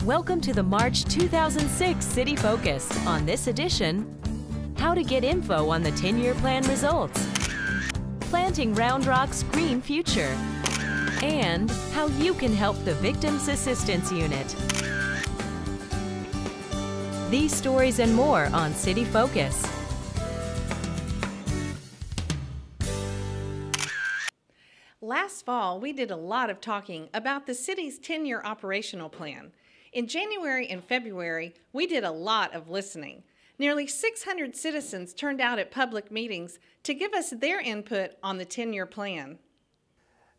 Welcome to the March 2006 City Focus. On this edition, how to get info on the 10-year plan results, planting Round Rock's green future, and how you can help the Victims Assistance Unit. These stories and more on City Focus. Last fall, we did a lot of talking about the city's 10-year operational plan. In January and February, we did a lot of listening. Nearly 600 citizens turned out at public meetings to give us their input on the 10-year plan.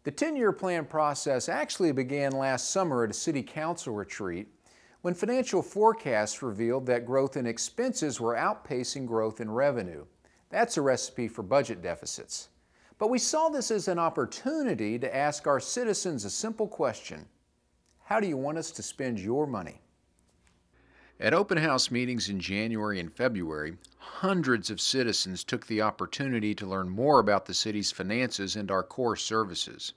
The 10-year plan process actually began last summer at a city council retreat when financial forecasts revealed that growth in expenses were outpacing growth in revenue. That's a recipe for budget deficits. But we saw this as an opportunity to ask our citizens a simple question: how do you want us to spend your money? At open house meetings in January and February, hundreds of citizens took the opportunity to learn more about the city's finances and our core services.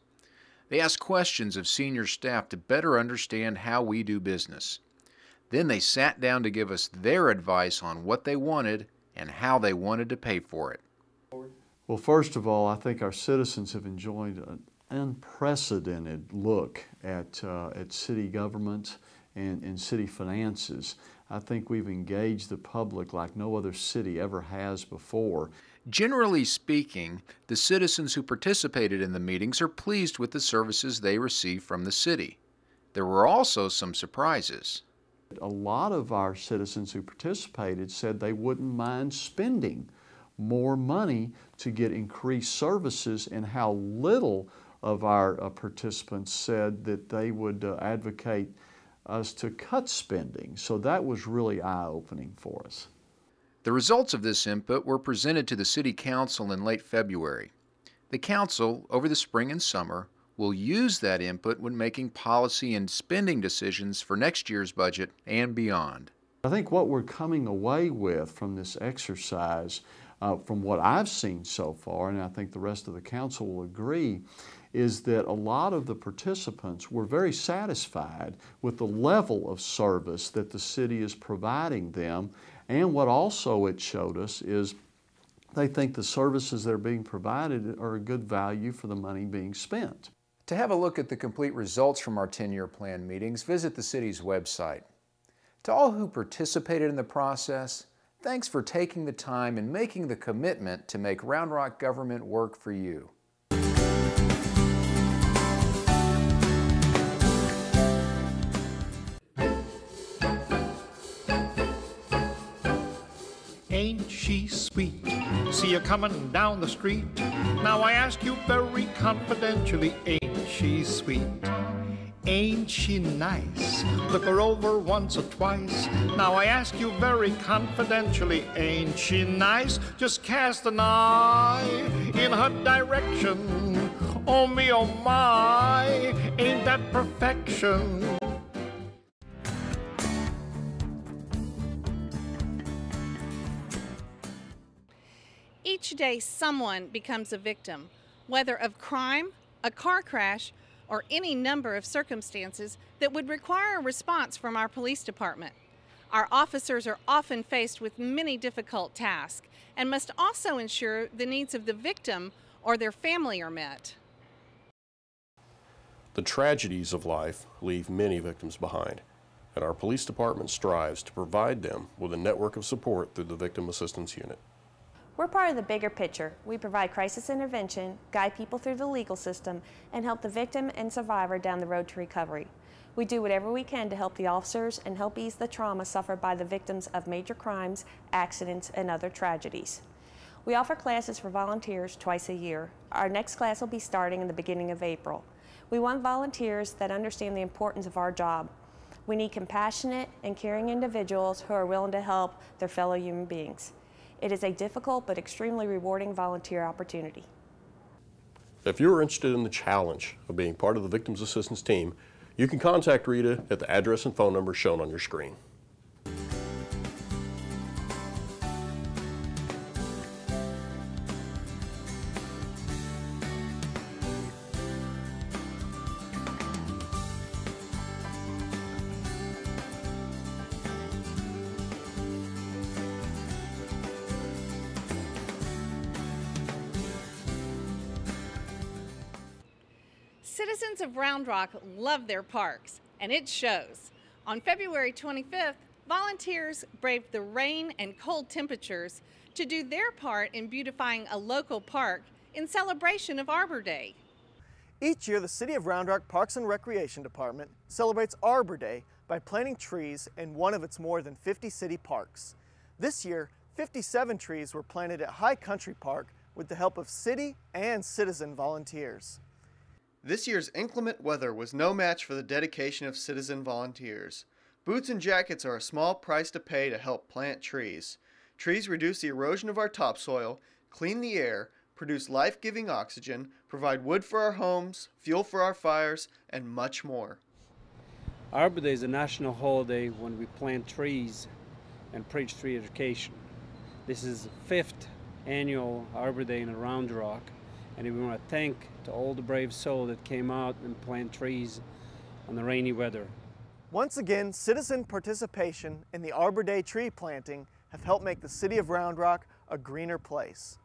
They asked questions of senior staff to better understand how we do business. Then they sat down to give us their advice on what they wanted and how they wanted to pay for it. Well, first of all, I think our citizens have enjoyed an unprecedented look at city government and city finances. I think we've engaged the public like no other city ever has before. Generally speaking, the citizens who participated in the meetings are pleased with the services they receive from the city. There were also some surprises. A lot of our citizens who participated said they wouldn't mind spending more money to get increased services, and how little of our participants said that they would advocate us to cut spending. So that was really eye-opening for us. The results of this input were presented to the City Council in late February. The Council, over the spring and summer, will use that input when making policy and spending decisions for next year's budget and beyond. I think what we're coming away with from this exercise, from what I've seen so far, and I think the rest of the Council will agree, is that a lot of the participants were very satisfied with the level of service that the city is providing them. And what also it showed us is they think the services that are being provided are a good value for the money being spent. To have a look at the complete results from our 10-year plan meetings, visit the city's website. To all who participated in the process, thanks for taking the time and making the commitment to make Round Rock government work for you. Ain't she sweet? See her coming down the street. Now I ask you very confidentially, ain't she sweet? Ain't she nice? Look her over once or twice. Now I ask you very confidentially, ain't she nice? Just cast an eye in her direction. Oh me, oh my, ain't that perfection? Each day, someone becomes a victim, whether of crime, a car crash, or any number of circumstances that would require a response from our police department. Our officers are often faced with many difficult tasks and must also ensure the needs of the victim or their family are met. The tragedies of life leave many victims behind, and our police department strives to provide them with a network of support through the Victim Assistance Unit. We're part of the bigger picture. We provide crisis intervention, guide people through the legal system, and help the victim and survivor down the road to recovery. We do whatever we can to help the officers and help ease the trauma suffered by the victims of major crimes, accidents, and other tragedies. We offer classes for volunteers twice a year. Our next class will be starting in the beginning of April. We want volunteers that understand the importance of our job. We need compassionate and caring individuals who are willing to help their fellow human beings. It is a difficult but extremely rewarding volunteer opportunity. If you're interested in the challenge of being part of the Victims Assistance team, you can contact Rita at the address and phone number shown on your screen. Citizens of Round Rock love their parks, and it shows. On February 25th, volunteers braved the rain and cold temperatures to do their part in beautifying a local park in celebration of Arbor Day. Each year, the City of Round Rock Parks and Recreation Department celebrates Arbor Day by planting trees in one of its more than 50 city parks. This year, 57 trees were planted at High Country Park with the help of city and citizen volunteers. This year's inclement weather was no match for the dedication of citizen volunteers. Boots and jackets are a small price to pay to help plant trees. Trees reduce the erosion of our topsoil, clean the air, produce life-giving oxygen, provide wood for our homes, fuel for our fires, and much more. Arbor Day is a national holiday when we plant trees and preach tree education. This is the 5th annual Arbor Day in Round Rock, and we want to thank to all the brave souls that came out and planted trees on the rainy weather. Once again, citizen participation in the Arbor Day tree planting have helped make the City of Round Rock a greener place.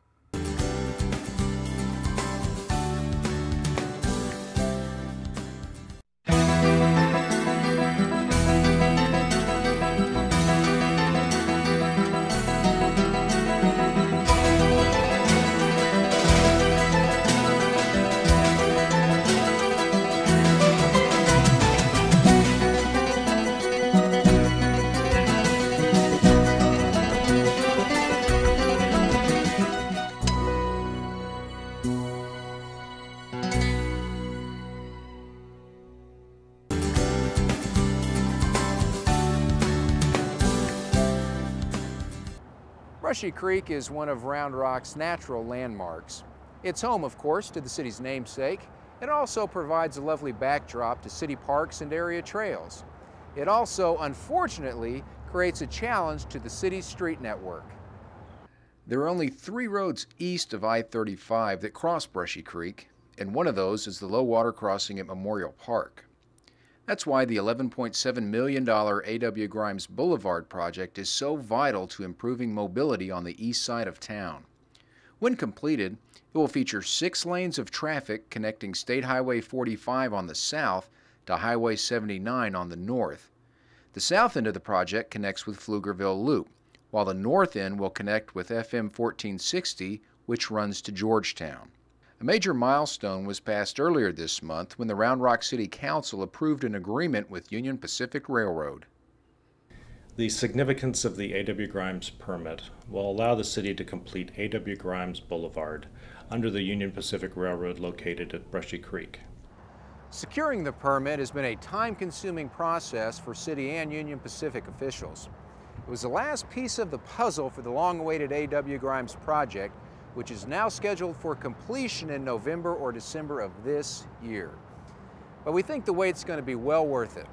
Brushy Creek is one of Round Rock's natural landmarks. It's home, of course, to the city's namesake. It also provides a lovely backdrop to city parks and area trails. It also, unfortunately, creates a challenge to the city's street network. There are only 3 roads east of I-35 that cross Brushy Creek, and one of those is the low water crossing at Memorial Park. That's why the $11.7 million A.W. Grimes Boulevard project is so vital to improving mobility on the east side of town. When completed, it will feature 6 lanes of traffic connecting State Highway 45 on the south to Highway 79 on the north. The south end of the project connects with Pflugerville Loop, while the north end will connect with FM 1460, which runs to Georgetown. A major milestone was passed earlier this month when the Round Rock City Council approved an agreement with Union Pacific Railroad. The significance of the A.W. Grimes permit will allow the city to complete A.W. Grimes Boulevard under the Union Pacific Railroad located at Brushy Creek. Securing the permit has been a time-consuming process for city and Union Pacific officials. It was the last piece of the puzzle for the long-awaited A.W. Grimes project, which is now scheduled for completion in November or December of this year. But we think the wait's going to be well worth it.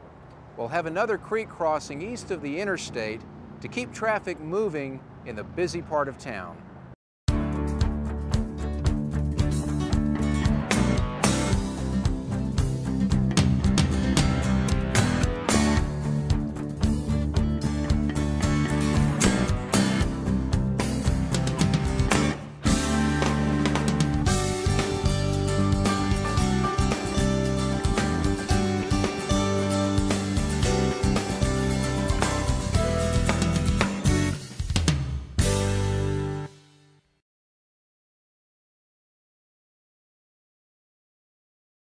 We'll have another creek crossing east of the interstate to keep traffic moving in the busy part of town.